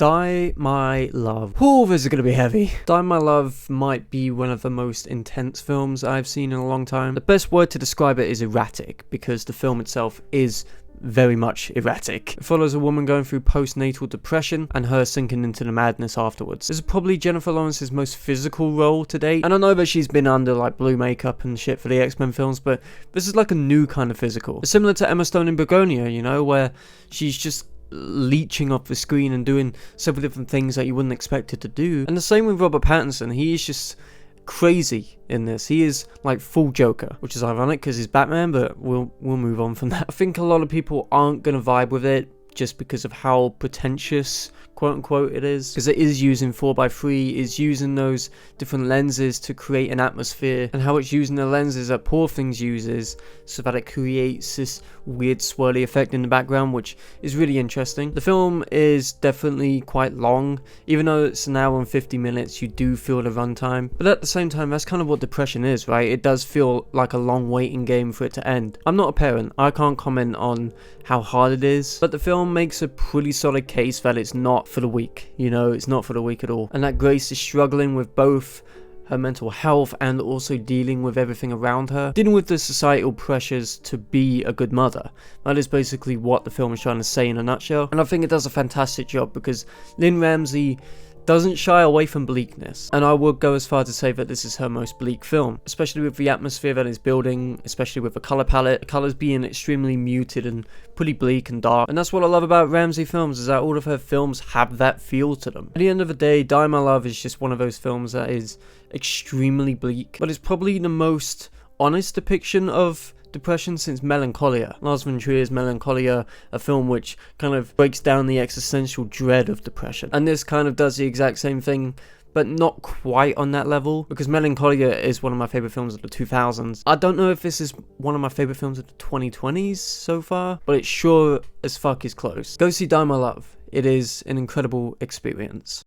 Die My Love. Oh, this is gonna be heavy. Die My Love might be one of the most intense films I've seen in a long time. The best word to describe it is erratic, because the film itself is very much erratic. It follows a woman going through postnatal depression and her sinking into the madness afterwards. This is probably Jennifer Lawrence's most physical role to date, and I know that she's been under like blue makeup and shit for the X-Men films, but this is like a new kind of physical. It's similar to Emma Stone in Begonia, you know, where she's just leeching off the screen and doing several different things that you wouldn't expect her to do. And the same with Robert Pattinson. He is just crazy in this. He is like full Joker, which is ironic because he's Batman, but we'll move on from that. I think a lot of people aren't gonna vibe with it just because of how pretentious, quote unquote, it is, because it is using 4x3, is using those different lenses to create an atmosphere, and how it's using the lenses that Poor Things uses so that it creates this weird swirly effect in the background, which is really interesting. The film is definitely quite long. Even though it's an hour and 50 minutes, you do feel the runtime, but at the same time, that's kind of what depression is, right? It does feel like a long waiting game for it to end. I'm not a parent, I can't comment on how hard it is, but the film makes a pretty solid case that it's not for the weak, you know, it's not for the weak at all, and that Grace is struggling with both her mental health and also dealing with everything around her, dealing with the societal pressures to be a good mother. That is basically what the film is trying to say in a nutshell, and I think it does a fantastic job because Lynne Ramsay doesn't shy away from bleakness, and I would go as far to say that this is her most bleak film, especially with the atmosphere that it's building, especially with the color palette, the colors being extremely muted and pretty bleak and dark. And that's what I love about Ramsay films, is that all of her films have that feel to them. At the end of the day, Die My Love is just one of those films that is extremely bleak, but it's probably the most honest depiction of depression since Melancholia. Lars von Trier's Melancholia, a film which kind of breaks down the existential dread of depression, and this kind of does the exact same thing, but not quite on that level, because Melancholia is one of my favorite films of the 2000s. I don't know if this is one of my favorite films of the 2020s so far, but it sure as fuck is close. Go see Die My Love. It is an incredible experience.